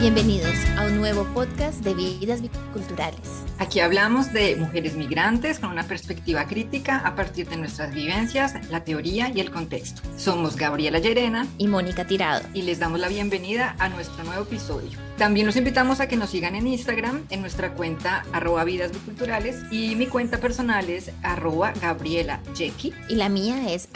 Bienvenidos a un nuevo podcast de Vidas Biculturales. Aquí hablamos de mujeres migrantes con una perspectiva crítica a partir de nuestras vivencias, la teoría y el contexto. Somos Gabriela Llerena y Mónica Tirado y les damos la bienvenida a nuestro nuevo episodio. También los invitamos a que nos sigan en Instagram en nuestra cuenta @Vidas Biculturales y mi cuenta personal es @Gabriela Yeki. Y la mía es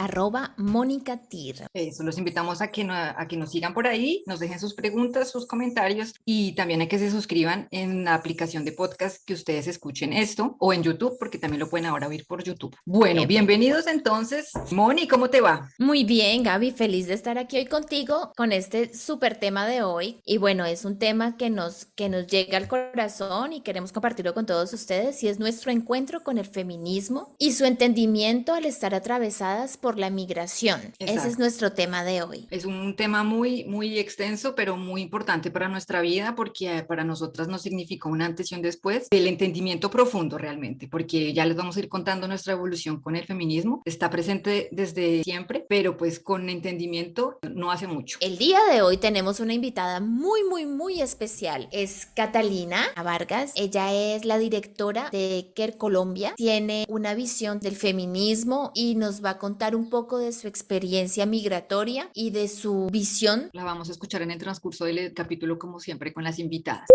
@Mónica Tir. Eso, los invitamos a que nos sigan por ahí, nos dejen sus preguntas, sus comentarios y también a que se suscriban en la aplicación de podcast que ustedes escuchen esto o en YouTube, porque también lo pueden ahora oír por YouTube. Bueno, bienvenidos entonces. Moni, ¿cómo te va? Muy bien, Gaby, feliz de estar aquí hoy contigo con este súper tema de hoy. Y bueno, es un tema que nos llega al corazón y queremos compartirlo con todos ustedes, y es nuestro encuentro con el feminismo y su entendimiento al estar atravesadas por la migración. Exacto. Ese es nuestro tema de hoy. Es un tema muy, muy extenso, pero muy importante para nuestra vida, porque para nosotras nos significó un antes y un después del entendimiento profundo realmente, porque ya les vamos a ir contando nuestra evolución con el feminismo. Está presente desde siempre, pero pues con entendimiento no hace mucho. El día de hoy tenemos una invitada muy especial. Es Catalina Vargas. Ella es la directora de Care Colombia. Tiene una visión del feminismo y nos va a contar un poco de su experiencia migratoria y de su visión. La vamos a escuchar en el transcurso del capítulo, como siempre, con las invitadas.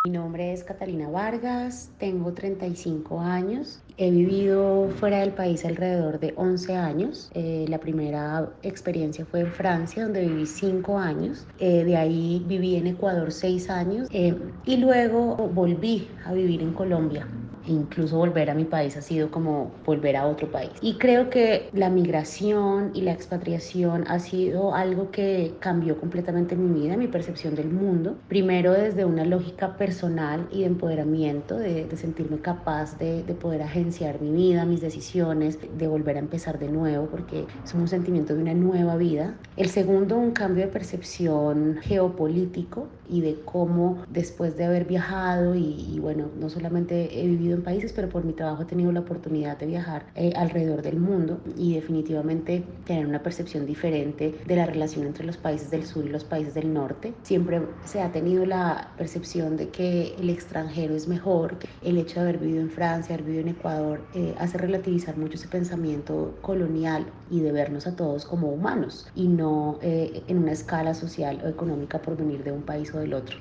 Mi nombre es Catalina Vargas, tengo 35 años, he vivido fuera del país alrededor de 11 años. La primera experiencia fue en Francia, donde viví 5 años, de ahí viví en Ecuador 6 años y luego volví a vivir en Colombia. Incluso volver a mi país ha sido como volver a otro país. Y creo que la migración y la expatriación ha sido algo que cambió completamente mi vida, mi percepción del mundo. Primero desde una lógica personal y de empoderamiento, de sentirme capaz de poder agenciar mi vida, mis decisiones, de volver a empezar de nuevo, porque es un sentimiento de una nueva vida. El segundo, un cambio de percepción geopolítico y de cómo después de haber viajado y bueno, no solamente he vivido en países, pero por mi trabajo he tenido la oportunidad de viajar alrededor del mundo y definitivamente tener una percepción diferente de la relación entre los países del sur y los países del norte. Siempre se ha tenido la percepción de que el extranjero es mejor. El hecho de haber vivido en Francia, haber vivido en Ecuador, hace relativizar mucho ese pensamiento colonial y de vernos a todos como humanos y no en una escala social o económica por venir de un país o del otro.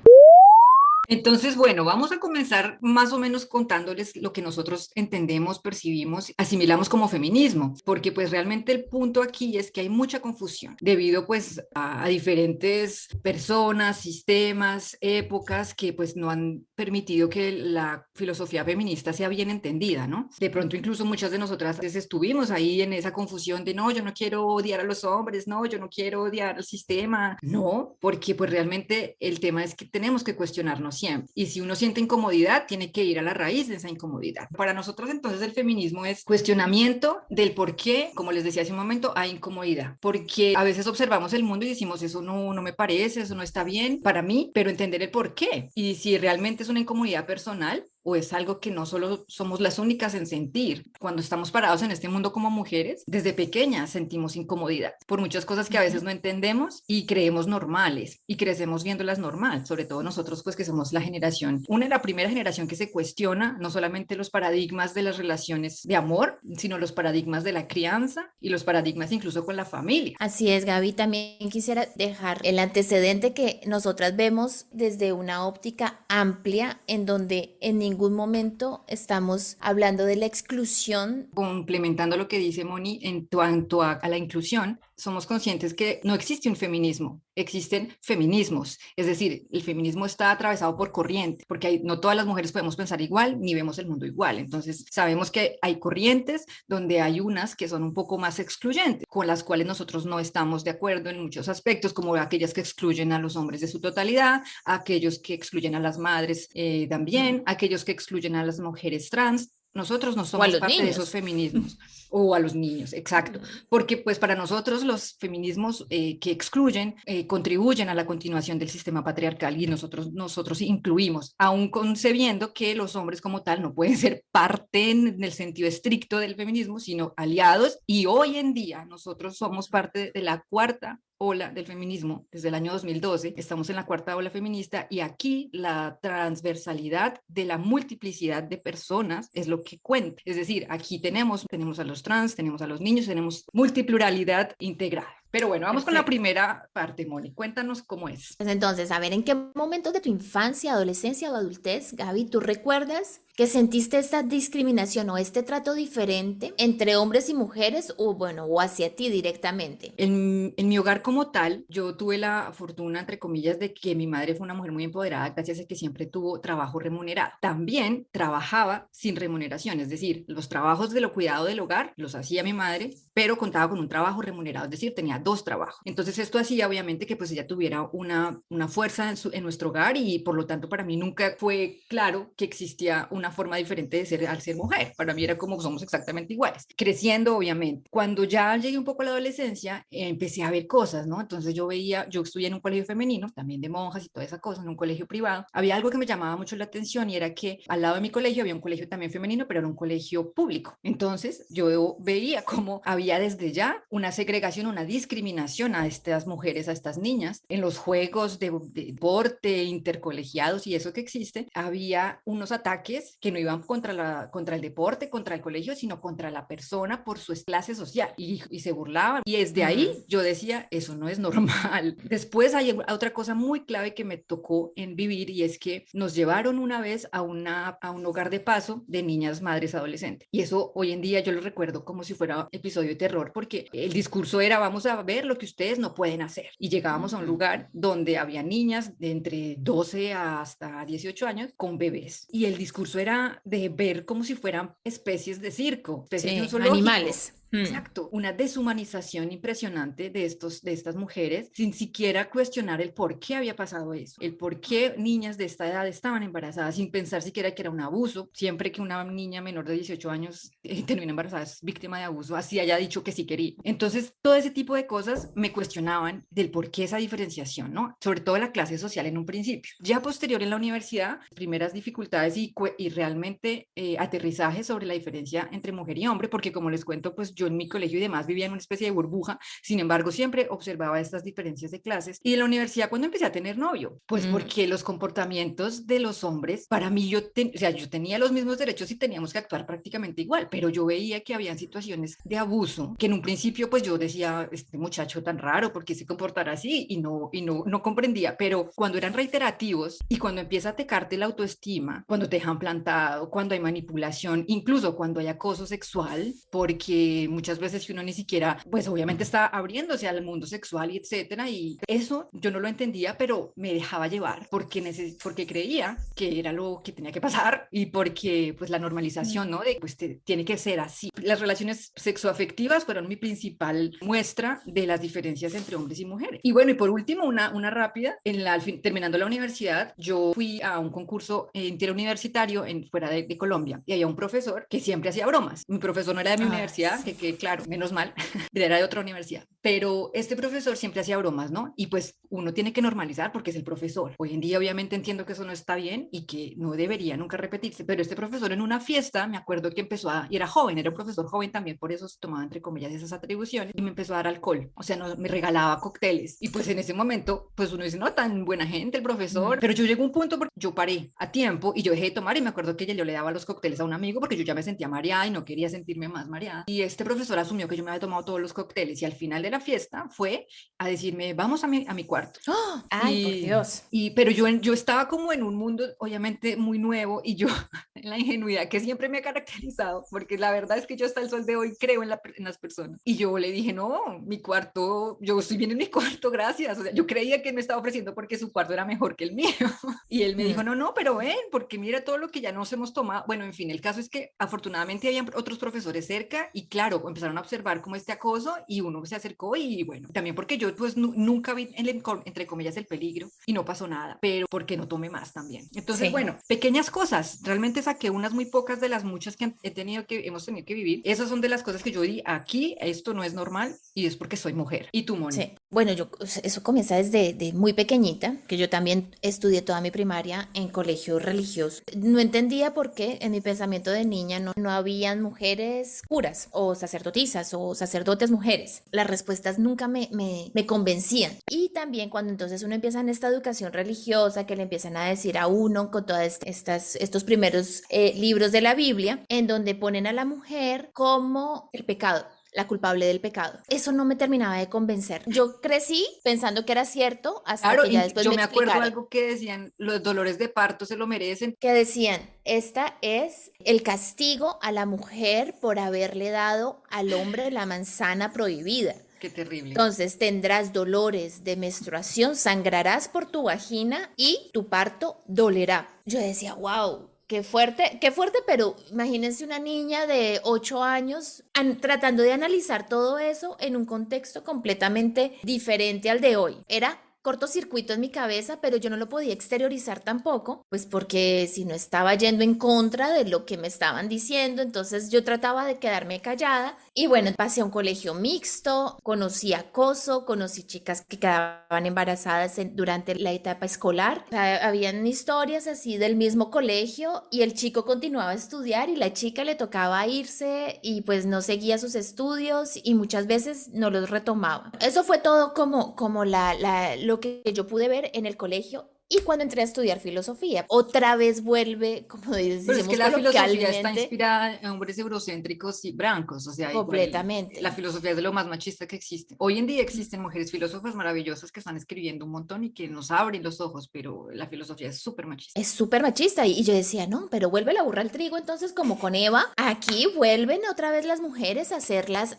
Entonces, bueno, vamos a comenzar más o menos contándoles lo que nosotros entendemos, percibimos, asimilamos como feminismo, porque pues realmente el punto aquí es que hay mucha confusión debido pues a diferentes personas, sistemas, épocas que pues no han permitido que la filosofía feminista sea bien entendida, ¿no? De pronto incluso muchas de nosotras estuvimos ahí en esa confusión de no, yo no quiero odiar a los hombres, no, yo no quiero odiar al sistema, no, porque pues realmente el tema es que tenemos que cuestionarnos siempre. Y si uno siente incomodidad, tiene que ir a la raíz de esa incomodidad. Para nosotros, entonces, el feminismo es cuestionamiento del por qué, como les decía hace un momento, hay incomodidad. Porque a veces observamos el mundo y decimos, eso no me parece, eso no está bien para mí, pero entender el por qué. Y si realmente es una incomodidad personal, o es algo que no solo somos las únicas en sentir. Cuando estamos parados en este mundo como mujeres, desde pequeñas sentimos incomodidad por muchas cosas que a veces no entendemos y creemos normales y crecemos viéndolas normal, sobre todo nosotros pues que somos la primera generación que se cuestiona no solamente los paradigmas de las relaciones de amor, sino los paradigmas de la crianza y los paradigmas incluso con la familia. Así es, Gaby, también quisiera dejar el antecedente que nosotras vemos desde una óptica amplia en donde en ningún momento estamos hablando de la exclusión. Complementando lo que dice Moni en cuanto a la inclusión, somos conscientes que no existe un feminismo, existen feminismos, es decir, el feminismo está atravesado por corriente, porque no todas las mujeres podemos pensar igual ni vemos el mundo igual, entonces sabemos que hay corrientes donde hay unas que son un poco más excluyentes, con las cuales nosotros no estamos de acuerdo en muchos aspectos, como aquellas que excluyen a los hombres de su totalidad, aquellos que excluyen a las madres también, aquellos que excluyen a las mujeres trans. Nosotros no somos parte de esos feminismos, o a los niños, exacto, porque pues para nosotros los feminismos que excluyen contribuyen a la continuación del sistema patriarcal y nosotros incluimos, aún concebiendo que los hombres como tal no pueden ser parte en el sentido estricto del feminismo, sino aliados, y hoy en día nosotros somos parte de la cuarta ola del feminismo desde el año 2012, estamos en la cuarta ola feminista y aquí la transversalidad de la multiplicidad de personas es lo que cuenta. Es decir, aquí tenemos a los trans, tenemos a los niños, tenemos multipluralidad integrada. Pero bueno, vamos con la Perfecto. primera parte, Moni. Cuéntanos cómo es. Pues entonces, a ver, ¿en qué momentos de tu infancia, adolescencia o adultez, Gaby, tú recuerdas que sentiste esta discriminación o este trato diferente entre hombres y mujeres o bueno, o hacia ti directamente? En mi hogar como tal, yo tuve la fortuna, entre comillas, de que mi madre fue una mujer muy empoderada gracias a que siempre tuvo trabajo remunerado. También trabajaba sin remuneración, es decir, los trabajos de lo cuidado del hogar los hacía mi madre, pero contaba con un trabajo remunerado, es decir, tenía dos trabajos. Entonces esto hacía obviamente que pues ella tuviera una fuerza en nuestro hogar y por lo tanto para mí nunca fue claro que existía una forma diferente de ser al ser mujer. Para mí era como somos exactamente iguales. Creciendo obviamente. Cuando ya llegué un poco a la adolescencia, empecé a ver cosas, ¿no? Entonces yo estudié en un colegio femenino, también de monjas y toda esa cosa, en un colegio privado. Había algo que me llamaba mucho la atención y era que al lado de mi colegio había un colegio también femenino, pero era un colegio público. Entonces yo veía cómo había desde ya una segregación, una discriminación a estas mujeres, a estas niñas. En los juegos de deporte, intercolegiados y eso que existe, había unos ataques que no iban contra el deporte, contra el colegio, sino contra la persona por su clase social y se burlaban. Y desde ahí Mm. yo decía, eso no es normal. Después hay otra cosa muy clave que me tocó en vivir y es que nos llevaron una vez a un hogar de paso de niñas madres adolescentes. Y eso hoy en día yo lo recuerdo como si fuera episodio de terror porque el discurso era vamos a ver lo que ustedes no pueden hacer. Y llegábamos a un Mm. lugar donde había niñas de entre 12 hasta 18 años con bebés. Y el discurso era de ver como si fueran especies de circo, especies de un Sí, zoológico. animales. Mm. Exacto, una deshumanización impresionante de estas mujeres sin siquiera cuestionar el por qué había pasado eso, el por qué niñas de esta edad estaban embarazadas sin pensar siquiera que era un abuso. Siempre que una niña menor de 18 años termina embarazada es víctima de abuso, así haya dicho que sí quería. Entonces, todo ese tipo de cosas me cuestionaban del por qué esa diferenciación, ¿no? Sobre todo la clase social en un principio. Ya posterior en la universidad, primeras dificultades y realmente aterrizaje sobre la diferencia entre mujer y hombre, porque como les cuento, pues yo en mi colegio y demás vivía en una especie de burbuja, sin embargo siempre observaba estas diferencias de clases y en la universidad cuando empecé a tener novio, pues Mm. porque los comportamientos de los hombres, para mí o sea, yo tenía los mismos derechos y teníamos que actuar prácticamente igual, pero yo veía que habían situaciones de abuso que en un principio pues yo decía, este muchacho tan raro, ¿por qué se comportará así? No comprendía, pero cuando eran reiterativos y cuando empieza a atacarte la autoestima, cuando te dejan plantado, cuando hay manipulación, incluso cuando hay acoso sexual, porque muchas veces uno ni siquiera, pues obviamente está abriéndose al mundo sexual y etcétera, y eso yo no lo entendía, pero me dejaba llevar porque creía que era lo que tenía que pasar y porque pues la normalización, ¿no? De pues tiene que ser así. Las relaciones sexoafectivas fueron mi principal muestra de las diferencias entre hombres y mujeres. Y bueno, y por último, una rápida, terminando la universidad, yo fui a un concurso interuniversitario fuera de Colombia y había un profesor que siempre hacía bromas. Mi profesor no era de mi Ay, universidad, sí. que claro, menos mal, era de otra universidad, pero este profesor siempre hacía bromas, ¿no? Y pues uno tiene que normalizar porque es el profesor. Hoy en día obviamente entiendo que eso no está bien y que no debería nunca repetirse, pero este profesor en una fiesta, me acuerdo que y era joven, era un profesor joven también, por eso se tomaba entre comillas esas atribuciones y me empezó a dar alcohol, o sea, no, me regalaba cócteles y pues en ese momento, pues uno dice, no, tan buena gente el profesor, Mm. pero yo llegué a un punto porque yo paré a tiempo y yo dejé de tomar y me acuerdo que yo le daba los cócteles a un amigo porque yo ya me sentía mareada y no quería sentirme más mareada y este profesor asumió que yo me había tomado todos los cócteles y al final de la fiesta fue a decirme, vamos a mi cuarto. ¡Oh! Ay, por Y, Dios. pero yo estaba como en un mundo obviamente muy nuevo y yo en la ingenuidad que siempre me ha caracterizado, porque la verdad es que yo hasta el sol de hoy creo en las personas. Y yo le dije, no, mi cuarto, yo estoy bien en mi cuarto, gracias. O sea, yo creía que me estaba ofreciendo porque su cuarto era mejor que el mío. Y él me dijo, Mm. no, no, pero ven, porque mira todo lo que ya nos hemos tomado. Bueno, en fin, el caso es que afortunadamente había otros profesores cerca y claro, empezaron a observar como este acoso y uno se acercó y bueno, también porque yo pues nunca vi entre comillas el peligro y no pasó nada, pero porque no tomé más también. Entonces, Sí. bueno, pequeñas cosas, realmente saqué unas muy pocas de las muchas que hemos tenido que vivir. Esas son de las cosas que yo di aquí, esto no es normal y es porque soy mujer. ¿Y tú, Moni? Sí. Bueno, eso comienza desde muy pequeñita, que yo también estudié toda mi primaria en colegio religioso. No entendía por qué en mi pensamiento de niña no habían mujeres curas o sacerdotisas o sacerdotes mujeres. Las respuestas nunca me convencían. Y también cuando entonces uno empieza en esta educación religiosa que le empiezan a decir a uno con todos estos primeros libros de la Biblia, en donde ponen a la mujer como el pecado, la culpable del pecado. Eso no me terminaba de convencer. Yo crecí pensando que era cierto hasta Claro, que ya y después yo me me acuerdo explicaron. algo que decían, los dolores de parto se lo merecen. Que decían, esta es el castigo a la mujer por haberle dado al hombre la manzana prohibida. Qué terrible. Entonces tendrás dolores de menstruación, sangrarás por tu vagina y tu parto dolerá. Yo decía, wow. Qué fuerte, pero imagínense una niña de 8 años tratando de analizar todo eso en un contexto completamente diferente al de hoy. Era cortocircuito en mi cabeza, pero yo no lo podía exteriorizar tampoco, pues porque si no estaba yendo en contra de lo que me estaban diciendo, entonces yo trataba de quedarme callada. Y bueno, pasé a un colegio mixto, conocí acoso, conocí chicas que quedaban embarazadas durante la etapa escolar. O sea, habían historias así del mismo colegio y el chico continuaba a estudiar y la chica le tocaba irse y pues no seguía sus estudios y muchas veces no los retomaba. Eso fue todo como lo que yo pude ver en el colegio. Y cuando entré a estudiar filosofía, otra vez vuelve, como Pero es que decimos la filosofía está coloquialmente, inspirada en hombres eurocéntricos y blancos, o sea, igual completamente. la filosofía es de lo más machista que existe. Hoy en día existen mujeres filósofas maravillosas que están escribiendo un montón y que nos abren los ojos, pero la filosofía es súper machista. Es súper machista y yo decía, no, pero vuelve la burra al trigo, entonces como con Eva, aquí vuelven otra vez las mujeres a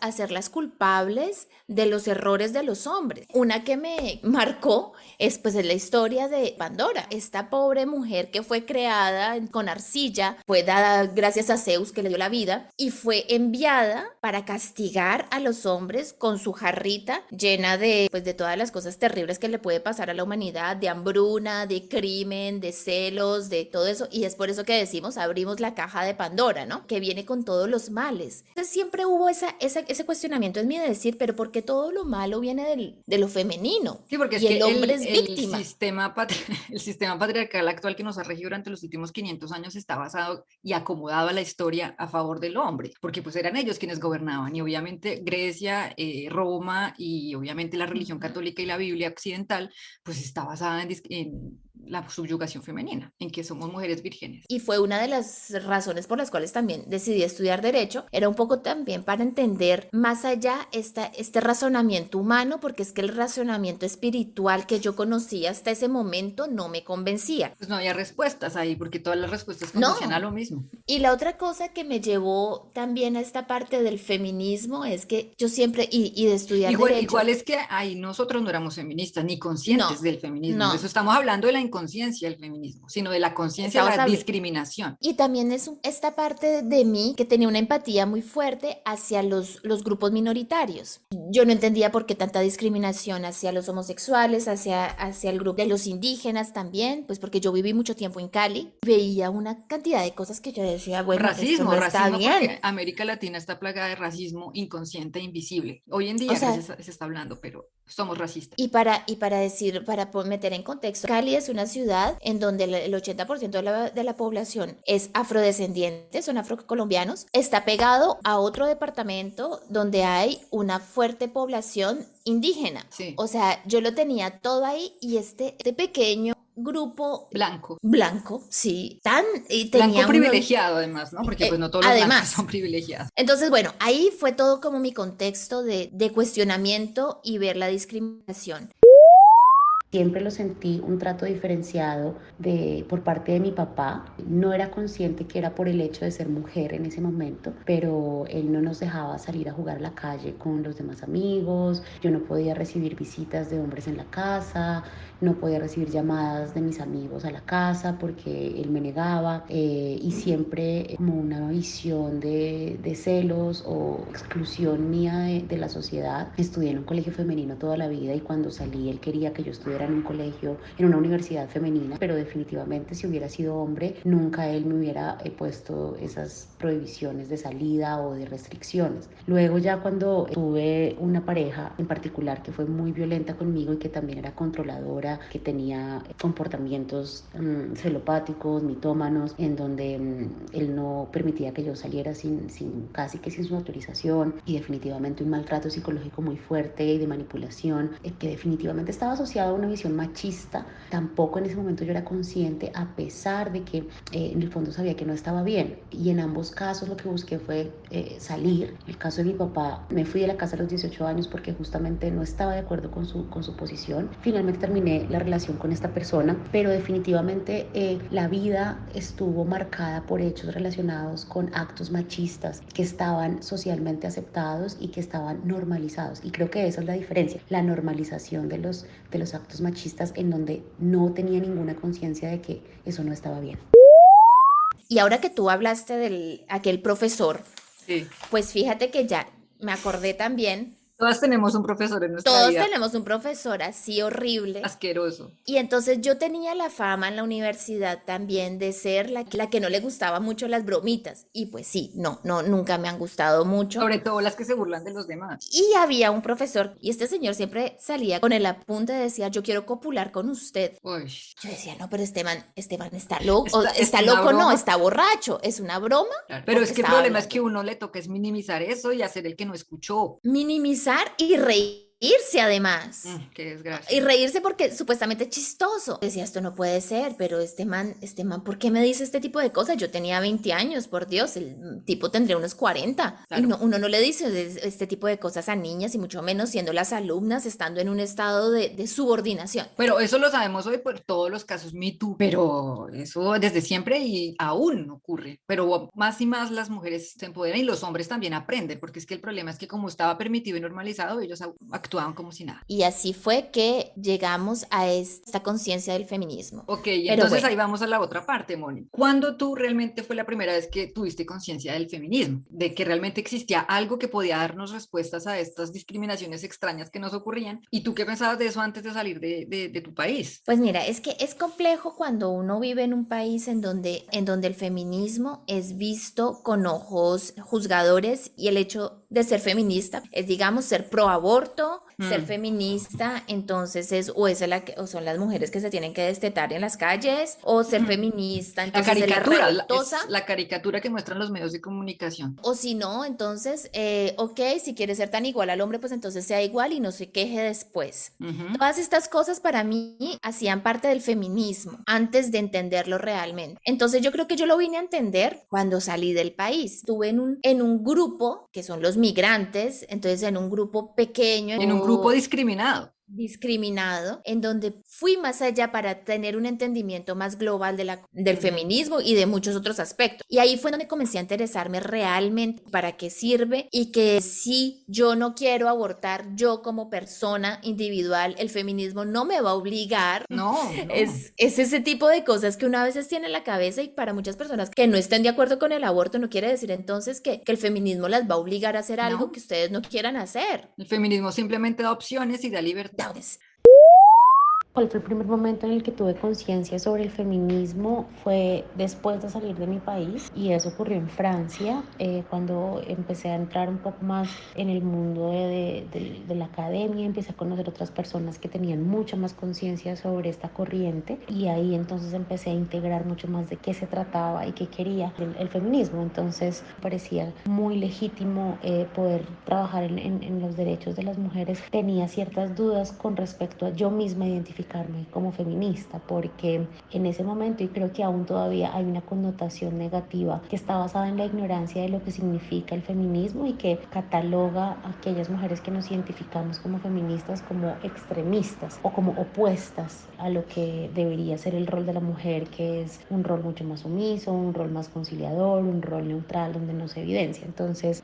hacerlas culpables de los errores de los hombres. Una que me marcó es pues la historia de Pandora, esta pobre mujer que fue creada con arcilla, fue dada gracias a Zeus que le dio la vida y fue enviada para castigar a los hombres con su jarrita llena de pues de todas las cosas terribles que le puede pasar a la humanidad, de hambruna, de crimen, de celos, de todo eso, y es por eso que decimos abrimos la caja de Pandora, ¿no? Que viene con todos los males. Entonces siempre hubo ese cuestionamiento en mí de decir, pero ¿por qué todo lo malo viene de lo femenino? Sí, porque es Y que el hombre es el víctima. el sistema patriarcal actual que nos ha regido durante los últimos 500 años está basado y acomodado a la historia a favor del hombre, porque pues eran ellos quienes gobernaban y obviamente Grecia, Roma y obviamente la religión católica y la Biblia occidental pues está basada en la subyugación femenina, en que somos mujeres vírgenes. Y fue una de las razones por las cuales también decidí estudiar Derecho. Era un poco también para entender más allá este razonamiento humano, porque es que el razonamiento espiritual que yo conocía hasta ese momento no me convencía. Pues no había respuestas ahí, porque todas las respuestas conducían a No. lo mismo. Y la otra cosa que me llevó también a esta parte del feminismo es que yo siempre, y de estudiar Igual Derecho, es que ahí nosotros no éramos feministas ni conscientes no, del feminismo. no. Eso estamos hablando de la inconsciencia del feminismo, sino de la conciencia de Estamos la hablando. discriminación. Y también es esta parte de mí que tenía una empatía muy fuerte hacia los grupos minoritarios. Yo no entendía por qué tanta discriminación hacia los homosexuales, hacia el grupo de los indígenas también, pues porque yo viví mucho tiempo en Cali, veía una cantidad de cosas que yo decía, bueno, esto no está Racismo, porque bien. América Latina está plagada de racismo inconsciente e invisible. Hoy en día O sea, se está hablando, pero somos racistas. y para decir, meter en contexto, Cali es una ciudad en donde el 80% de la población es afrodescendiente, son afrocolombianos. Está pegado a otro departamento donde hay una fuerte población indígena. Sí. O sea, yo lo tenía todo ahí y este pequeño grupo Blanco. blanco, sí, y Blanco tenía privilegiado además, ¿no? Porque pues no todos los blancos además. son privilegiados. Entonces, bueno, ahí fue todo como mi contexto de cuestionamiento y ver la discriminación. Siempre lo sentí un trato diferenciado por parte de mi papá. No era consciente que era por el hecho de ser mujer en ese momento, pero él no nos dejaba salir a jugar a la calle con los demás amigos. Yo no podía recibir visitas de hombres en la casa, no podía recibir llamadas de mis amigos a la casa porque él me negaba, y siempre como una visión de celos o exclusión mía de la sociedad. Estudié en un colegio femenino toda la vida y cuando salí él quería que yo estudiara estuviera en un colegio, en una universidad femenina, pero definitivamente si hubiera sido hombre, nunca él me hubiera puesto esas prohibiciones de salida o de restricciones. Luego ya cuando tuve una pareja en particular que fue muy violenta conmigo y que también era controladora, que tenía comportamientos celopáticos, mitómanos, en donde él no permitía que yo saliera casi que sin su autorización, y definitivamente un maltrato psicológico muy fuerte y de manipulación, que definitivamente estaba asociado a una visión machista. Tampoco en ese momento yo era consciente, a pesar de que en el fondo sabía que no estaba bien, y en ambos casos lo que busqué fue salir. En el caso de mi papá, me fui de la casa a los 18 años porque justamente no estaba de acuerdo con su posición. Finalmente terminé la relación con esta persona, pero definitivamente la vida estuvo marcada por hechos relacionados con actos machistas que estaban socialmente aceptados y que estaban normalizados. Y creo que esa es la diferencia, la normalización de los actos machistas, en donde no tenía ninguna conciencia de que eso no estaba bien. Y ahora que tú hablaste de aquel profesor, Sí. pues fíjate que ya me acordé también. Todas tenemos un profesor en nuestra Todos vida tenemos un profesor así horrible. asqueroso. Y entonces yo tenía la fama en la universidad también de ser la que no le gustaba mucho las bromitas. Y pues sí, nunca me han gustado mucho. Sobre todo las que se burlan de los demás. Y había un profesor, y este señor siempre salía con el apunte y decía, yo quiero copular con usted. Uy. Yo decía, no, pero este man está loco, ¿Es está una loco, no, broma? está borracho, es una broma. Claro. Pero Porque es que el estaba problema es que hablando. uno le toca es minimizar eso y hacer el que no escuchó. Minimizar y reírse además. Qué Y desgracia. reírse porque supuestamente es chistoso. Decía, esto no puede ser, pero este man, ¿por qué me dice este tipo de cosas? Yo tenía 20 años, por Dios, el tipo tendría unos 40. Claro. Y no, uno no le dice este tipo de cosas a niñas, y mucho menos siendo las alumnas, estando en un estado de subordinación. Pero eso lo sabemos hoy por todos los casos Me Too, pero eso desde siempre y aún ocurre. Pero más y más las mujeres se empoderan y los hombres también aprenden, porque es que el problema es que como estaba permitido y normalizado, ellos actuaban como si nada. Y así fue que llegamos a esta conciencia del feminismo. Ok, y Pero entonces bueno, ahí vamos a la otra parte, Moni. ¿Cuándo tú realmente fue la primera vez que tuviste conciencia del feminismo? De que realmente existía algo que podía darnos respuestas a estas discriminaciones extrañas que nos ocurrían. ¿Y tú qué pensabas de eso antes de salir de tu país? pues mira, es que es complejo cuando uno vive en un país en donde el feminismo es visto con ojos juzgadores, y el hecho de ser feminista es, digamos, ser pro aborto. Ser feminista, entonces o son las mujeres que se tienen que destetar en las calles, o ser feminista, La entonces es la caricatura, revoltosa. es la caricatura que muestran los medios de comunicación. O si no, entonces, ok, si quiere ser tan igual al hombre, pues entonces sea igual y no se queje después. Todas estas cosas para mí hacían parte del feminismo antes de entenderlo realmente. Entonces yo creo que yo lo vine a entender cuando salí del país. Estuve en un grupo que son los migrantes, entonces en un grupo pequeño. En un grupo discriminado, En donde fui más allá para tener un entendimiento más global del feminismo y de muchos otros aspectos. Y ahí fue donde comencé a interesarme realmente para qué sirve, y que si yo no quiero abortar, yo como persona individual, el feminismo no me va a obligar. No. Es ese tipo de cosas que uno a veces tiene en la cabeza, y para muchas personas que no estén de acuerdo con el aborto no quiere decir entonces que el feminismo las va a obligar a hacer algo que ustedes no quieran hacer. El feminismo simplemente da opciones y da libertad. ¿Cuál fue el primer momento en el que tuve conciencia sobre el feminismo? Fue después de salir de mi país, y eso ocurrió en Francia, cuando empecé a entrar un poco más en el mundo de la academia. Empecé a conocer otras personas que tenían mucha más conciencia sobre esta corriente, y ahí entonces empecé a integrar mucho más de qué se trataba y qué quería el feminismo. Entonces parecía muy legítimo poder trabajar en los derechos de las mujeres. Tenía ciertas dudas con respecto a yo misma identificarme como feminista, porque en ese momento, y creo que aún todavía, hay una connotación negativa que está basada en la ignorancia de lo que significa el feminismo, y que cataloga a aquellas mujeres que nos identificamos como feministas como extremistas o como opuestas a lo que debería ser el rol de la mujer, que es un rol mucho más sumiso, un rol más conciliador, un rol neutral donde no se evidencia. Entonces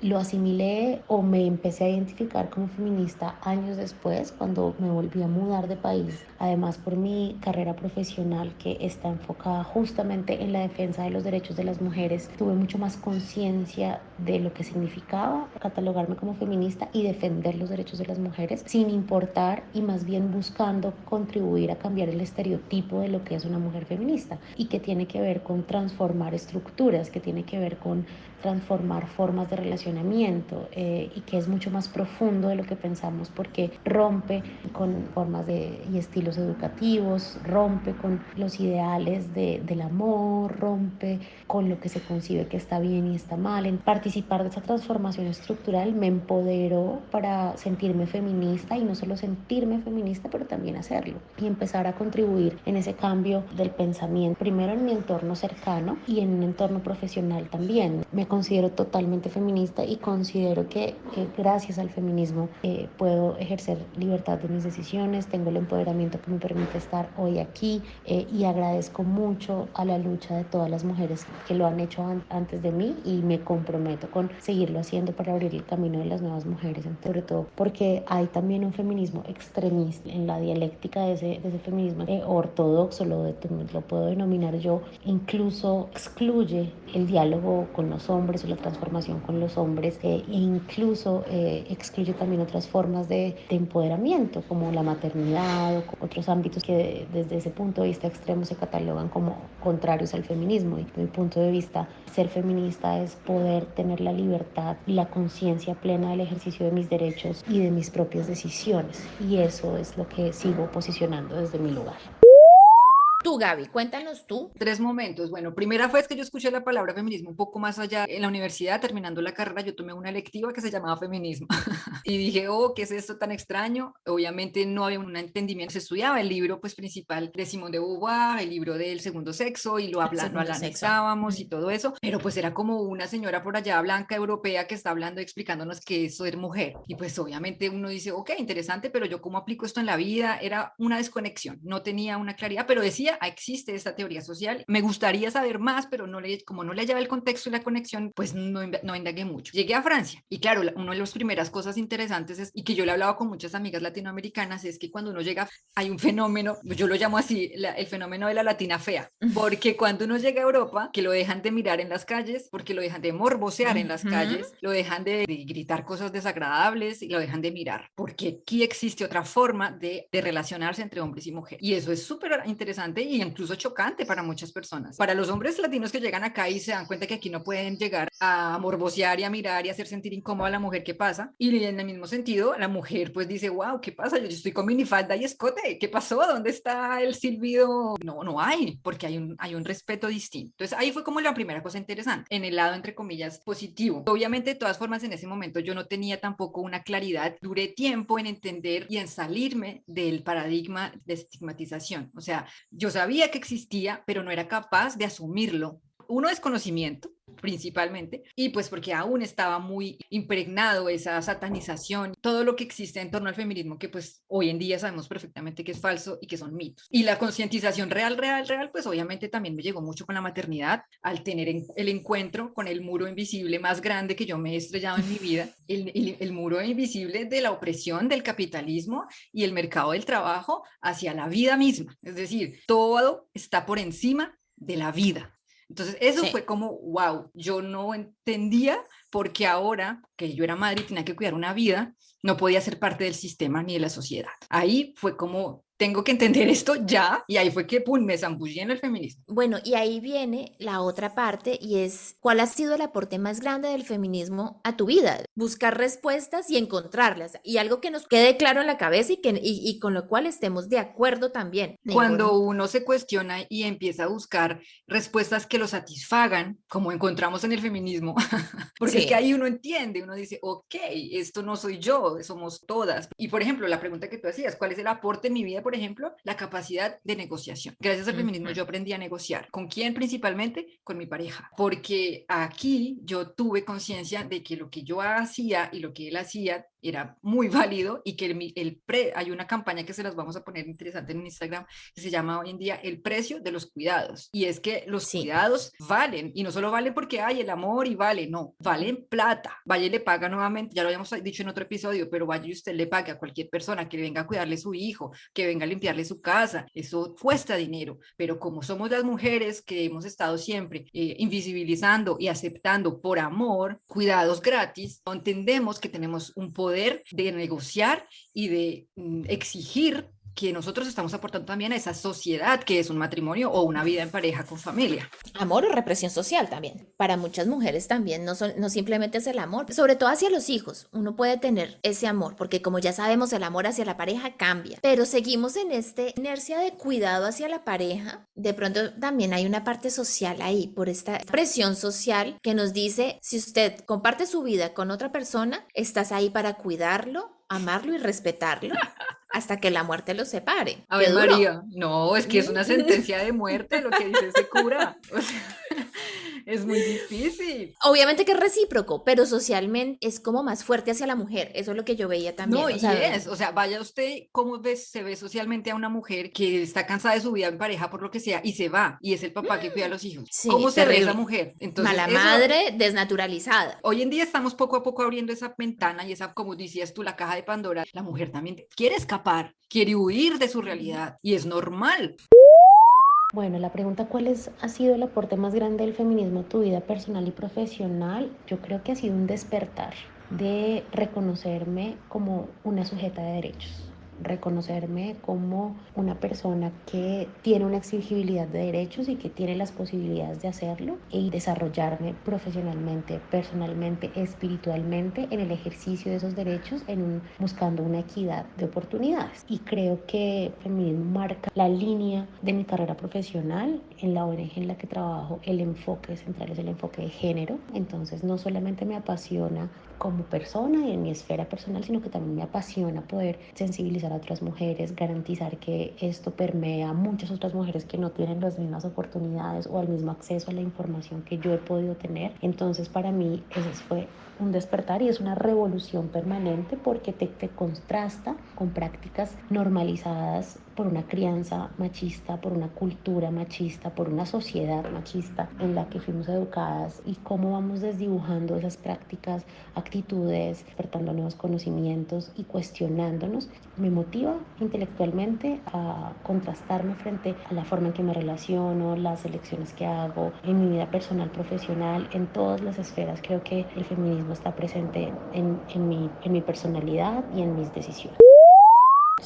lo asimilé, o me empecé a identificar como feminista años después, cuando me volví a mudar de país. Además, por mi carrera profesional que está enfocada justamente en la defensa de los derechos de las mujeres, tuve mucho más conciencia de lo que significaba catalogarme como feminista y defender los derechos de las mujeres sin importar y más bien buscando contribuir a cambiar el estereotipo de lo que es una mujer feminista y que tiene que ver con transformar estructuras, que tiene que ver con transformar formas de relacionamiento y que es mucho más profundo de lo que pensamos porque rompe con formas y estilos educativos, rompe con los ideales del amor, rompe con lo que se concibe que está bien y está mal. En participar de esa transformación estructural me empoderó para sentirme feminista y no solo sentirme feminista, pero también hacerlo y empezar a contribuir en ese cambio del pensamiento, primero en mi entorno cercano y en un entorno profesional también. Me considero totalmente feminista y considero que gracias al feminismo puedo ejercer libertad de mis decisiones, tengo el empoderamiento que me permite estar hoy aquí y agradezco mucho a la lucha de todas las mujeres que lo han hecho antes de mí y me comprometo con seguirlo haciendo para abrir el camino de las nuevas mujeres, sobre todo porque hay también un feminismo extremista en la dialéctica de ese feminismo ortodoxo, lo puedo denominar yo, incluso excluye el diálogo con los hombres o la transformación con los hombres e incluso excluye también otras formas de empoderamiento como la maternidad o otros ámbitos que desde ese punto de vista extremo se catalogan como contrarios al feminismo. Y desde mi punto de vista, ser feminista es poder tener la libertad y la conciencia plena del ejercicio de mis derechos y de mis propias decisiones. Y eso es lo que sigo posicionando desde mi lugar. Tú, Gaby, cuéntanos tú. 3 momentos. Bueno, primera vez que yo escuché la palabra feminismo un poco más allá en la universidad, terminando la carrera, yo tomé una electiva que se llamaba feminismo. Y dije, oh, ¿qué es esto tan extraño? Obviamente no había un entendimiento. Se estudiaba el libro pues, principal de Simone de Beauvoir, el libro del segundo sexo, y El lo segundo sexo. analizábamos y todo eso, pero pues era como una señora por allá blanca europea que está hablando, explicándonos qué es ser mujer. Y pues obviamente uno dice, ok, interesante, pero yo cómo aplico esto en la vida. Era una desconexión, no tenía una claridad, pero decía, existe esta teoría social, me gustaría saber más, pero como no le hallaba el contexto y la conexión, pues no indagué mucho. Llegué a Francia y claro, una de las primeras cosas interesantes y que yo le he hablado con muchas amigas latinoamericanas es que cuando uno llega hay un fenómeno, yo lo llamo así, el fenómeno de la latina fea, porque cuando uno llega a Europa, que lo dejan de mirar en las calles, porque lo dejan de morbosear en las calles, lo dejan de gritar cosas desagradables y lo dejan de mirar, porque aquí existe otra forma de relacionarse entre hombres y mujeres. Y eso es súper interesante y incluso chocante para muchas personas. Para los hombres latinos que llegan acá y se dan cuenta que aquí no pueden llegar a morbosear y a mirar y a hacer sentir incómoda a la mujer, ¿qué pasa? Y en el mismo sentido, la mujer pues dice, wow, ¿qué pasa? Yo estoy con minifalda y escote, ¿qué pasó? ¿Dónde está el silbido? No hay, porque hay un respeto distinto. Entonces ahí fue como la primera cosa interesante, en el lado entre comillas positivo. Obviamente de todas formas en ese momento yo no tenía tampoco una claridad, duré tiempo en entender y en salirme del paradigma de estigmatización. O sea, yo sabía que existía, pero no era capaz de asumirlo. Uno, desconocimiento, principalmente, y pues porque aún estaba muy impregnado esa satanización, todo lo que existe en torno al feminismo, que pues hoy en día sabemos perfectamente que es falso y que son mitos. Y la concientización real, pues obviamente también me llegó mucho con la maternidad, al tener el encuentro con el muro invisible más grande que yo me he estrellado en mi vida, el muro invisible de la opresión del capitalismo y el mercado del trabajo hacia la vida misma. Es decir, todo está por encima de la vida. Entonces, eso fue como, wow, yo no entendía porque ahora que yo era madre y tenía que cuidar una vida, no podía ser parte del sistema ni de la sociedad. Ahí fue como, tengo que entender esto ya, y ahí fue que, pum, me zambullí en el feminismo. Bueno, y ahí viene la otra parte y es, ¿cuál ha sido el aporte más grande del feminismo a tu vida? Buscar respuestas y encontrarlas, y algo que nos quede claro en la cabeza y con lo cual estemos de acuerdo también. Cuando uno se cuestiona y empieza a buscar respuestas que lo satisfagan, como encontramos en el feminismo, porque es que ahí uno entiende, uno dice, ok, esto no soy yo, somos todas. Y por ejemplo, la pregunta que tú hacías, ¿cuál es el aporte en mi vida? Por ejemplo, la capacidad de negociación. Gracias al feminismo yo aprendí a negociar. ¿Con quién principalmente? Con mi pareja. Porque aquí yo tuve conciencia de que lo que yo hacía y lo que él hacía era muy válido y que hay una campaña que se las vamos a poner interesante en Instagram que se llama hoy en día el precio de los cuidados. Y es que los cuidados valen, y no solo valen porque hay el amor y vale, no, valen plata. Vaya y le paga nuevamente, ya lo habíamos dicho en otro episodio, pero vaya y usted le pague a cualquier persona que venga a cuidarle su hijo, que venga a limpiarle su casa, eso cuesta dinero, pero como somos las mujeres que hemos estado siempre invisibilizando y aceptando por amor cuidados gratis, no entendemos que tenemos un poder de negociar y de exigir que nosotros estamos aportando también a esa sociedad que es un matrimonio o una vida en pareja con familia. Amor o represión social también. Para muchas mujeres también no simplemente es el amor, sobre todo hacia los hijos. Uno puede tener ese amor, porque como ya sabemos, el amor hacia la pareja cambia, pero seguimos en esta inercia de cuidado hacia la pareja. De pronto también hay una parte social ahí, por esta presión social que nos dice, si usted comparte su vida con otra persona, estás ahí para cuidarlo, amarlo y respetarlo hasta que la muerte los separe. A ver, María, no, es que es una sentencia de muerte lo que dice ese cura. O sea, es muy difícil. Obviamente que es recíproco, pero socialmente es como más fuerte hacia la mujer. Eso es lo que yo veía también. No, o sea, vaya usted cómo se ve socialmente a una mujer que está cansada de su vida en pareja por lo que sea y se va y es el papá que cuida a los hijos. Sí, ¿Cómo se ve terrible. esa mujer? Entonces, Mala madre, desnaturalizada. Hoy en día estamos poco a poco abriendo esa ventana y esa, como decías tú, la caja de Pandora. La mujer también quiere escapar, quiere huir de su realidad y es normal. Bueno, la pregunta ha sido el aporte más grande del feminismo a tu vida personal y profesional? Yo creo que ha sido un despertar de reconocerme como una sujeta de derechos, reconocerme como una persona que tiene una exigibilidad de derechos y que tiene las posibilidades de hacerlo y desarrollarme profesionalmente, personalmente, espiritualmente en el ejercicio de esos derechos, buscando una equidad de oportunidades. Y creo que el feminismo marca la línea de mi carrera profesional. En la ONG en la que trabajo, el enfoque central es el enfoque de género. Entonces no solamente me apasiona como persona y en mi esfera personal, sino que también me apasiona poder sensibilizar a otras mujeres, garantizar que esto permea a muchas otras mujeres que no tienen las mismas oportunidades o el mismo acceso a la información que yo he podido tener. Entonces para mí ese fue un despertar y es una revolución permanente porque te contrasta con prácticas normalizadas por una crianza machista, por una cultura machista, por una sociedad machista en la que fuimos educadas, y cómo vamos desdibujando esas prácticas, actitudes, despertando nuevos conocimientos y cuestionándonos. Me motiva intelectualmente a contrastarme frente a la forma en que me relaciono, las elecciones que hago en mi vida personal, profesional, en todas las esferas. Creo que el feminismo está presente en mi personalidad y en mis decisiones.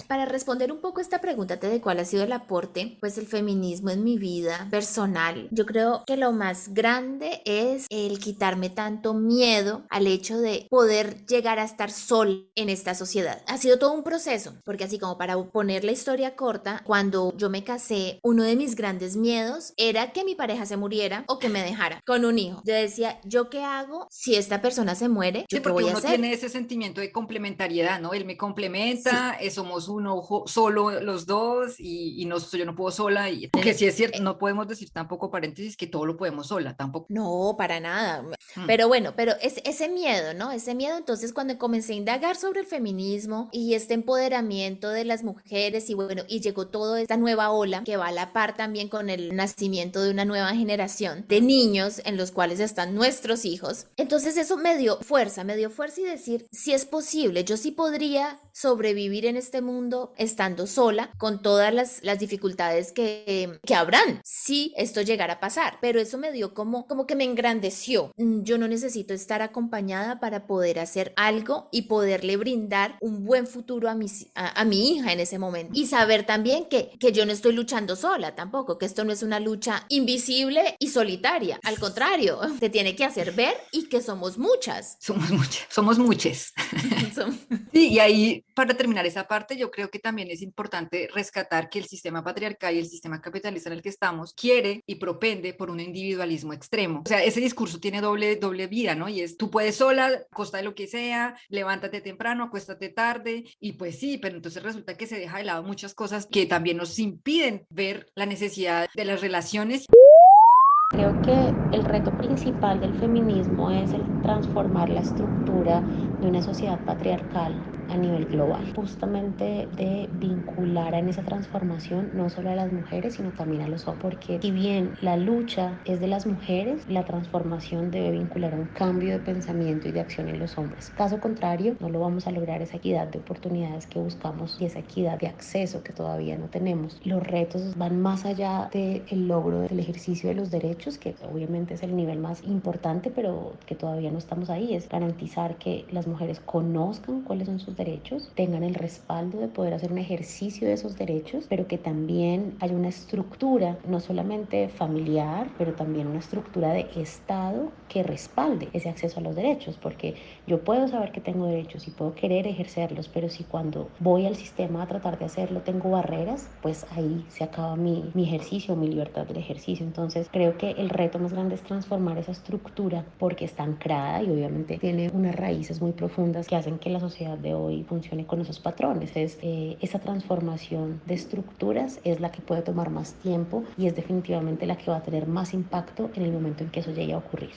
Para responder un poco esta pregunta de cuál ha sido el aporte, pues el feminismo en mi vida personal, yo creo que lo más grande es el quitarme tanto miedo al hecho de poder llegar a estar sola en esta sociedad. Ha sido todo un proceso, porque así como para poner la historia corta, cuando yo me casé, uno de mis grandes miedos era que mi pareja se muriera o que me dejara con un hijo. Yo decía, ¿yo qué hago si esta persona se muere? ¿Yo Sí, qué porque voy a uno hacer? tiene ese sentimiento de complementariedad, ¿no? Él me complementa, somos uno solo los dos y no, yo no puedo sola. Porque sí es cierto, no podemos decir tampoco, paréntesis, que todo lo podemos sola, tampoco. No, para nada. Pero bueno, pero ese miedo, ¿no? Ese miedo, entonces cuando comencé a indagar sobre el feminismo y este empoderamiento de las mujeres y bueno, y llegó toda esta nueva ola que va a la par también con el nacimiento de una nueva generación de niños en los cuales están nuestros hijos. Entonces eso me dio fuerza y decir, si es posible, yo sí podría sobrevivir en este mundo estando sola con todas las dificultades que habrán si esto llegara a pasar, pero eso me dio como que me engrandeció. Yo no necesito estar acompañada para poder hacer algo y poderle brindar un buen futuro a mi hija en ese momento, y saber también que yo no estoy luchando sola tampoco, que esto no es una lucha invisible y solitaria, al contrario, te tiene que hacer ver y que somos muchas. Somos muchas. Sí, y ahí, para terminar esa parte, yo creo que también es importante rescatar que el sistema patriarcal y el sistema capitalista en el que estamos quiere y propende por un individualismo extremo. O sea, ese discurso tiene doble vida, ¿no? Y es, tú puedes sola, a costa de lo que sea, levántate temprano, acuéstate tarde, y pues sí, pero entonces resulta que se deja de lado muchas cosas que también nos impiden ver la necesidad de las relaciones. Creo que el reto principal del feminismo es el transformar la estructura de una sociedad patriarcal a nivel global, justamente de vincular en esa transformación no solo a las mujeres, sino también a los hombres, porque si bien la lucha es de las mujeres, la transformación debe vincular a un cambio de pensamiento y de acción en los hombres. Caso contrario, no lo vamos a lograr, esa equidad de oportunidades que buscamos y esa equidad de acceso que todavía no tenemos. Los retos van más allá del logro del ejercicio de los derechos, que obviamente es el nivel más importante, pero que todavía no estamos ahí. Es garantizar que las mujeres conozcan cuáles son sus derechos, tengan el respaldo de poder hacer un ejercicio de esos derechos, pero que también haya una estructura, no solamente familiar, pero también una estructura de Estado que respalde ese acceso a los derechos, porque yo puedo saber que tengo derechos y puedo querer ejercerlos, pero si cuando voy al sistema a tratar de hacerlo tengo barreras, pues ahí se acaba mi ejercicio, mi libertad del ejercicio. Entonces creo que el reto más grande es transformar esa estructura, porque está anclada y obviamente tiene unas raíces muy profundas que hacen que la sociedad de hoy funcione con esos patrones. Esa transformación de estructuras es la que puede tomar más tiempo y es definitivamente la que va a tener más impacto en el momento en que eso llegue a ocurrir.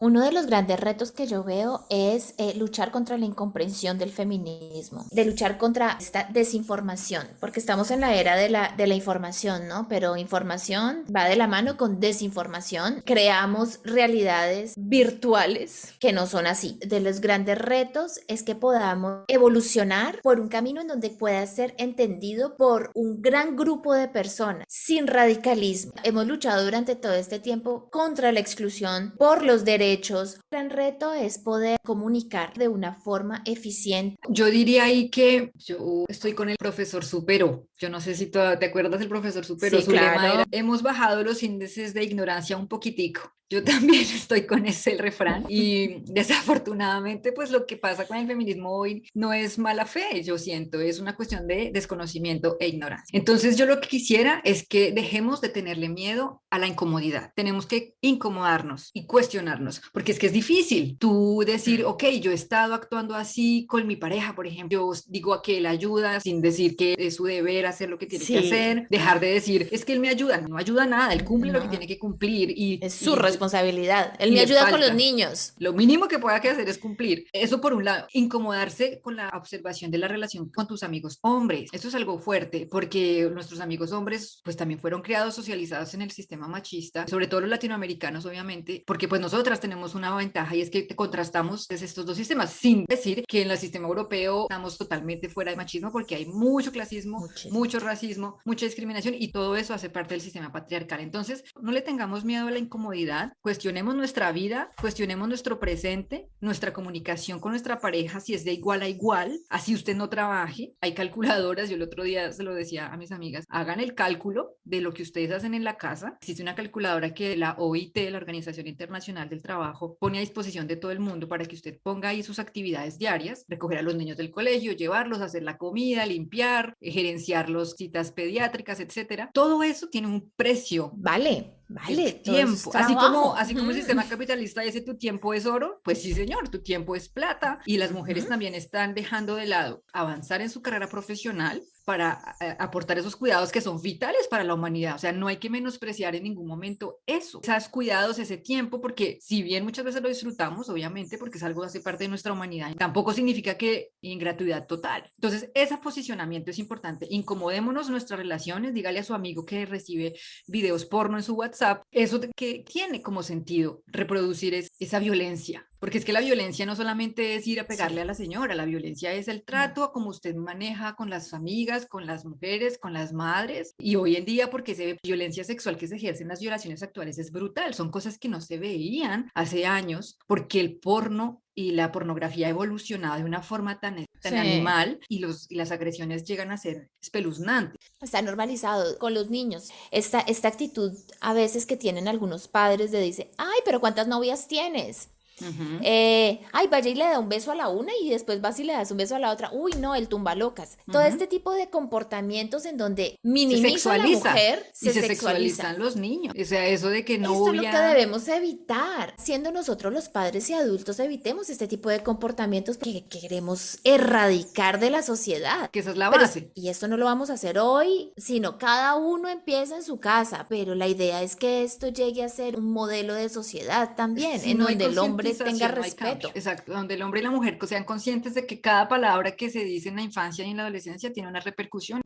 Uno de los grandes retos que yo veo es luchar contra la incomprensión del feminismo, de luchar contra esta desinformación, porque estamos en la era de la información, ¿no? Pero información va de la mano con desinformación. Creamos realidades virtuales que no son así. De los grandes retos es que podamos evolucionar por un camino en donde pueda ser entendido por un gran grupo de personas, sin radicalismo. Hemos luchado durante todo este tiempo contra la exclusión, por los derechos. El gran reto es poder comunicar de una forma eficiente. Yo diría ahí que yo estoy con el profesor Supero. Yo no sé si te acuerdas del profesor Supero. Sí, Su lema claro. era: hemos bajado los índices de ignorancia un poquitico. Yo también estoy con ese refrán y desafortunadamente pues lo que pasa con el feminismo hoy no es mala fe, yo siento, es una cuestión de desconocimiento e ignorancia. Entonces yo lo que quisiera es que dejemos de tenerle miedo a la incomodidad. Tenemos que incomodarnos y cuestionarnos, porque es que es difícil tú decir, ok, yo he estado actuando así con mi pareja, por ejemplo, yo digo a que él ayuda sin decir que es su deber hacer lo que tiene que hacer, dejar de decir, es que él me ayuda, no ayuda nada, él cumple lo que tiene que cumplir es su responsabilidad. Él y me le ayuda con los falta. niños. Lo mínimo que pueda hacer es cumplir. Eso por un lado. Incomodarse con la observación de la relación con tus amigos hombres. Esto es algo fuerte porque nuestros amigos hombres pues también fueron criados, socializados en el sistema machista, sobre todo los latinoamericanos obviamente, porque pues nosotras tenemos una ventaja y es que contrastamos desde estos dos sistemas, sin decir que en el sistema europeo estamos totalmente fuera de machismo, porque hay mucho clasismo, mucho racismo, mucha discriminación y todo eso hace parte del sistema patriarcal. Entonces no le tengamos miedo a la incomodidad, cuestionemos nuestra vida, cuestionemos nuestro presente, nuestra comunicación con nuestra pareja, si es de igual a igual, así usted no trabaje. Hay calculadoras, yo el otro día se lo decía a mis amigas, hagan el cálculo de lo que ustedes hacen en la casa. Existe una calculadora que la OIT, la Organización Internacional del Trabajo, pone a disposición de todo el mundo para que usted ponga ahí sus actividades diarias, recoger a los niños del colegio, llevarlos, hacer la comida, limpiar, gerenciar las citas pediátricas, etcétera. Todo eso tiene un precio. Vale, Tiempo, así como el sistema capitalista dice tu tiempo es oro, pues sí señor, tu tiempo es plata, y las mujeres también están dejando de lado avanzar en su carrera profesional para aportar esos cuidados que son vitales para la humanidad. O sea, no hay que menospreciar en ningún momento eso, esos cuidados, ese tiempo, porque si bien muchas veces lo disfrutamos, obviamente, porque es algo que hace parte de nuestra humanidad, tampoco significa que ingratuidad total. Entonces, ese posicionamiento es importante. Incomodémonos nuestras relaciones, dígale a su amigo que recibe videos porno en su WhatsApp, eso que tiene como sentido reproducir esa violencia. Porque es que la violencia no solamente es ir a pegarle a la señora, la violencia es el trato como usted maneja con las amigas, con las mujeres, con las madres. Y hoy en día, porque se ve violencia sexual que se ejerce en las violaciones actuales, es brutal. Son cosas que no se veían hace años, porque el porno y la pornografía ha evolucionado de una forma tan animal y las agresiones llegan a ser espeluznantes. Está normalizado con los niños. Esta actitud a veces que tienen algunos padres de dice, ay, pero ¿cuántas novias tienes? Ay, vaya y le da un beso a la una y después vas y le das un beso a la otra. Uy, no, el tumba locas. Todo este tipo de comportamientos en donde minimiza a la mujer, se sexualizan los niños. O sea, eso de que no esto es lo que debemos evitar. Siendo nosotros los padres y adultos, evitemos este tipo de comportamientos que queremos erradicar de la sociedad. Que esa es la base. Y esto no lo vamos a hacer hoy, sino cada uno empieza en su casa. Pero la idea es que esto llegue a ser un modelo de sociedad también, en donde el hombre hombre tenga no hay cambio. respeto. Exacto, donde el hombre y la mujer sean conscientes de que cada palabra que se dice en la infancia y en la adolescencia tiene una repercusión.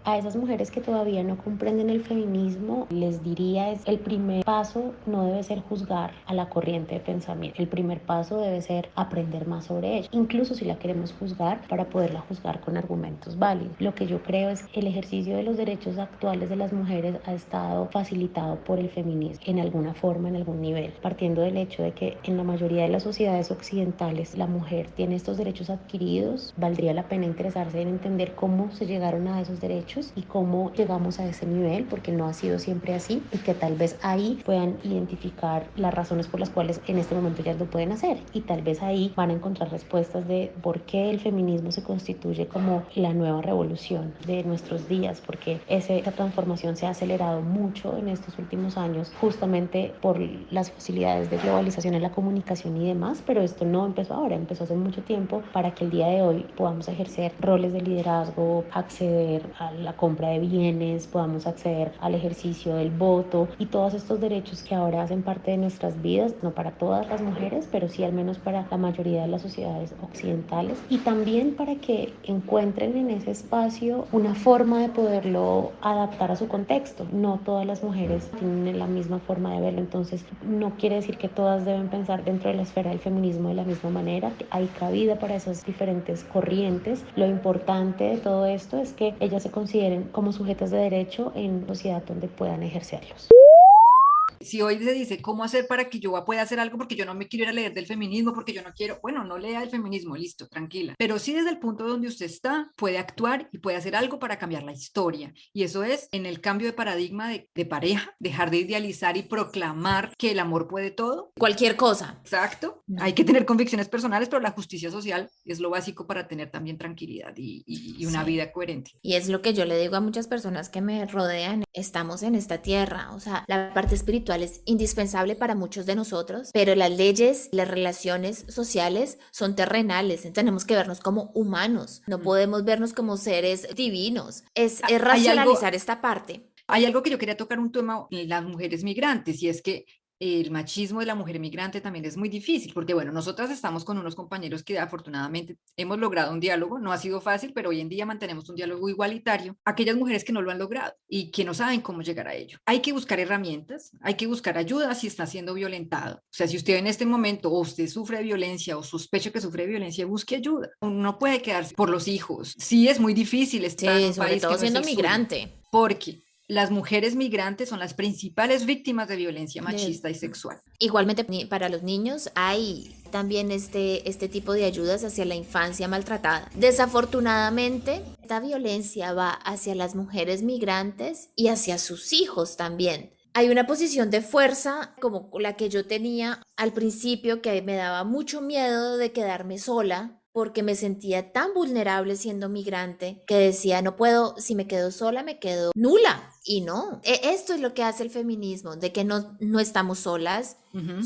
A esas mujeres que todavía no comprenden el feminismo, les diría es el primer paso no debe ser juzgar a la corriente de pensamiento. El primer paso debe ser aprender más sobre ella, incluso si la queremos juzgar, para poderla juzgar con argumentos válidos. Lo que yo creo es que el ejercicio de los derechos actuales de las mujeres ha estado facilitado por el feminismo en alguna forma, en algún nivel, partiendo del hecho de que en la mayoría de las sociedades occidentales la mujer tiene estos derechos adquiridos. Valdría la pena interesarse en entender cómo se llegaron a esos derechos y cómo llegamos a ese nivel, porque no ha sido siempre así, y que tal vez ahí puedan identificar las razones por las cuales en este momento ya lo pueden hacer, y tal vez ahí van a encontrar respuestas de por qué el feminismo se constituye como la nueva revolución de nuestros días, porque esa transformación se ha acelerado mucho en estos últimos años justamente por las facilidades de globalización en la comunicación y demás, pero esto no empezó ahora, empezó hace mucho tiempo, para que el día de hoy podamos ejercer roles de liderazgo, acceder a la compra de bienes, podamos acceder al ejercicio del voto y todos estos derechos que ahora hacen parte de nuestras vidas, no para todas las mujeres, pero sí al menos para la mayoría de las sociedades occidentales, y también para que encuentren en ese espacio una forma de poderlo adaptar a su contexto. No todas las mujeres tienen la misma forma de verlo, entonces no quiere decir que todas deben pensar dentro de la esfera del feminismo de la misma manera. Hay cabida para esas diferentes corrientes. Lo importante de todo esto es que ellas se consideren como sujetas de derecho en una sociedad donde puedan ejercerlos. Si hoy se dice cómo hacer para que yo pueda hacer algo porque yo no me quiero ir a leer del feminismo, porque yo no quiero, bueno, no lea el feminismo, listo, tranquila. Pero sí desde el punto donde usted está, puede actuar y puede hacer algo para cambiar la historia. Y eso es en el cambio de paradigma de pareja, dejar de idealizar y proclamar que el amor puede todo. Cualquier cosa. Exacto. Hay que tener convicciones personales, pero la justicia social es lo básico para tener también tranquilidad y una vida coherente. Y es lo que yo le digo a muchas personas que me rodean, estamos en esta tierra, o sea, la parte espiritual es indispensable para muchos de nosotros, pero las leyes, las relaciones sociales son terrenales, tenemos que vernos como humanos, no podemos vernos como seres divinos, es racionalizar esta parte. Hay algo que yo quería tocar, un tema en las mujeres migrantes, y es que el machismo de la mujer migrante también es muy difícil, porque bueno, nosotras estamos con unos compañeros que afortunadamente hemos logrado un diálogo, no ha sido fácil, pero hoy en día mantenemos un diálogo igualitario. Aquellas mujeres que no lo han logrado y que no saben cómo llegar a ello, hay que buscar herramientas, hay que buscar ayuda si está siendo violentado. O sea, si usted en este momento o usted sufre de violencia o sospecha que sufre de violencia, busque ayuda. Uno no puede quedarse por los hijos. Sí, es muy difícil estar en un sobre país todo que no siendo es el migrante. suyo, porque las mujeres migrantes son las principales víctimas de violencia machista y sexual. Igualmente para los niños hay también este tipo de ayudas hacia la infancia maltratada. Desafortunadamente, esta violencia va hacia las mujeres migrantes y hacia sus hijos también. Hay una posición de fuerza como la que yo tenía al principio, que me daba mucho miedo de quedarme sola, porque me sentía tan vulnerable siendo migrante que decía, no puedo, si me quedo sola, me quedo nula. Y no, esto es lo que hace el feminismo, de que no estamos solas,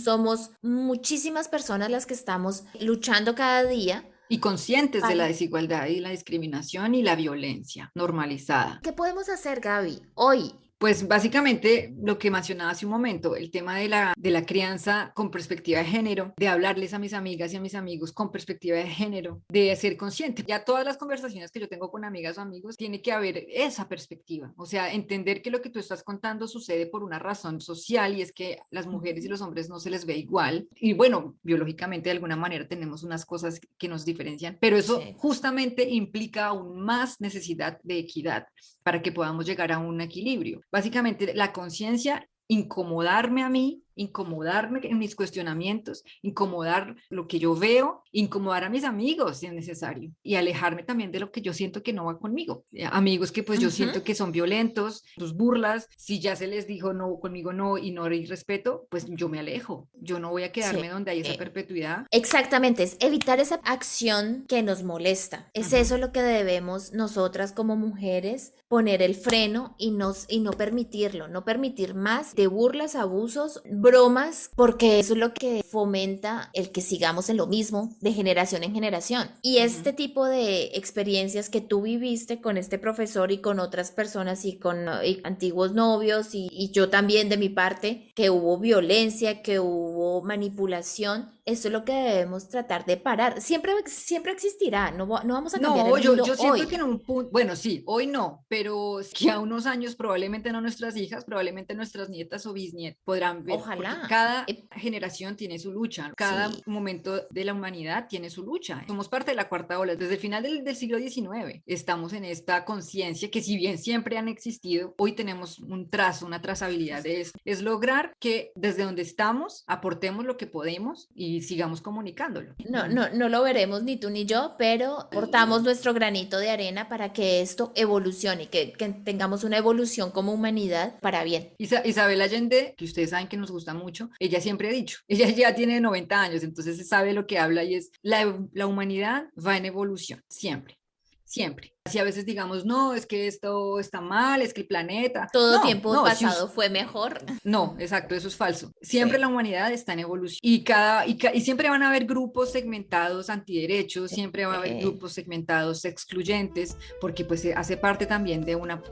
somos muchísimas personas las que estamos luchando cada día. Y conscientes de la desigualdad y la discriminación y la violencia normalizada. ¿Qué podemos hacer, Gaby, hoy? Pues básicamente lo que mencionaba hace un momento, el tema de la crianza con perspectiva de género, de hablarles a mis amigas y a mis amigos con perspectiva de género, de ser consciente. Ya todas las conversaciones que yo tengo con amigas o amigos, tiene que haber esa perspectiva, o sea, entender que lo que tú estás contando sucede por una razón social, y es que las mujeres y los hombres no se les ve igual, y bueno, biológicamente de alguna manera tenemos unas cosas que nos diferencian, pero eso justamente implica aún más necesidad de equidad para que podamos llegar a un equilibrio. Básicamente, la conciencia, incomodarme a mí, incomodarme en mis cuestionamientos, incomodar lo que yo veo, incomodar a mis amigos si es necesario, y alejarme también de lo que yo siento que no va conmigo. Amigos que pues yo siento que son violentos, sus burlas, si ya se les dijo no, conmigo no, y no hay respeto, pues yo me alejo. Yo no voy a quedarme donde hay esa perpetuidad. Exactamente, es evitar esa acción que nos molesta. Es eso lo que debemos nosotras como mujeres poner el freno y no permitirlo, no permitir más de burlas, abusos, bromas, porque eso es lo que fomenta el que sigamos en lo mismo de generación en generación. Y este tipo de experiencias que tú viviste con este profesor y con otras personas y con antiguos novios y yo también de mi parte, que hubo violencia, que hubo manipulación, eso es lo que debemos tratar de parar. Siempre, siempre existirá, no vamos a cambiar No, el mundo yo siento hoy. que en un punto, bueno, sí, hoy no, pero es que a unos años probablemente no nuestras hijas, probablemente nuestras nietas o bisnietas podrán ver, porque Ojalá. cada generación tiene su lucha, cada Sí. momento de la humanidad tiene su lucha. Somos parte de la cuarta ola. Desde el final del siglo XIX estamos en esta conciencia que si bien siempre han existido, hoy tenemos un trazo, una trazabilidad de esto. Es lograr que desde donde estamos aportemos lo que podemos y sigamos comunicándolo. No lo veremos ni tú ni yo, pero aportamos nuestro granito de arena para que esto evolucione, que tengamos una evolución como humanidad para bien. Isabel Allende, que ustedes saben que nos gusta mucho, ella siempre ha dicho, ella ya tiene 90 años, entonces sabe lo que habla y es, la humanidad va en evolución, siempre, siempre. Si a veces digamos, no, es que esto está mal, es que el planeta, Todo no, tiempo no, pasado fue mejor. no, exacto, eso es falso. Siempre Sí. la humanidad está en evolución y siempre van a haber grupos segmentados antiderechos, siempre va a haber grupos segmentados excluyentes, porque pues hace parte también de una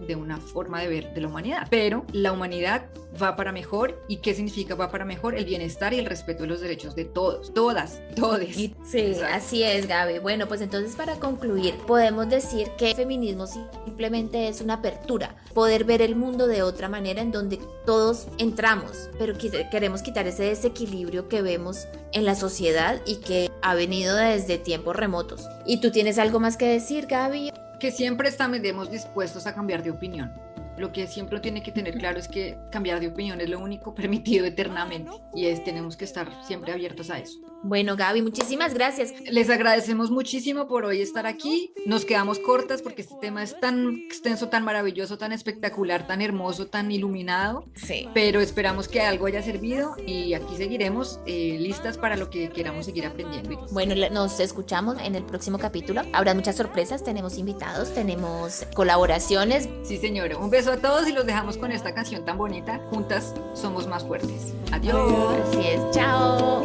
forma de ver de la humanidad. Pero la humanidad va para mejor. ¿Y qué significa va para mejor? El bienestar y el respeto de los derechos de todos, todas, todes. Sí, Exacto. así es, Gaby. Bueno, pues entonces para concluir, podemos decir que el feminismo simplemente es una apertura, poder ver el mundo de otra manera en donde todos entramos, pero queremos quitar ese desequilibrio que vemos en la sociedad y que ha venido desde tiempos remotos. ¿Y tú tienes algo más que decir, Gaby? Que siempre estamos dispuestos a cambiar de opinión. Lo que siempre tiene que tener claro es que cambiar de opinión es lo único permitido eternamente y tenemos que estar siempre abiertos a eso. Bueno, Gaby, muchísimas gracias. Les agradecemos muchísimo por hoy estar aquí. Nos quedamos cortas porque este tema es tan extenso, tan maravilloso, tan espectacular, tan hermoso, tan iluminado. Sí. Pero esperamos que algo haya servido y aquí seguiremos listas para lo que queramos seguir aprendiendo. Bueno, nos escuchamos en el próximo capítulo. Habrá muchas sorpresas, tenemos invitados, tenemos colaboraciones. Sí, señora. Un beso a todos y los dejamos con esta canción tan bonita. Juntas somos más fuertes. Adiós. Así es, chao.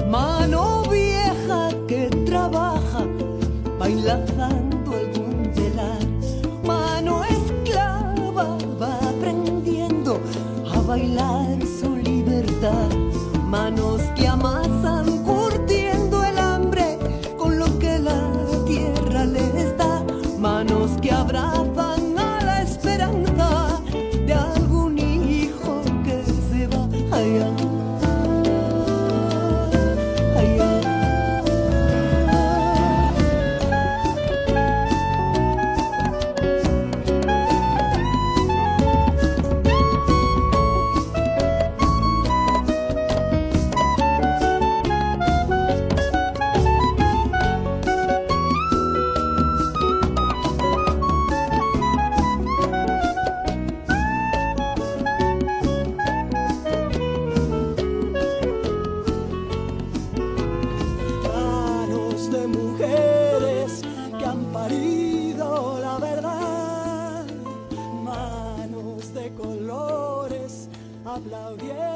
Mano vieja que trabaja bailando algún velar, mano esclava va aprendiendo a bailar su libertad, manos que amasan curtiendo el hambre con lo que la tierra les da, manos que abrazan a la esperanza de algún hijo que se va allá. Aplaudiendo.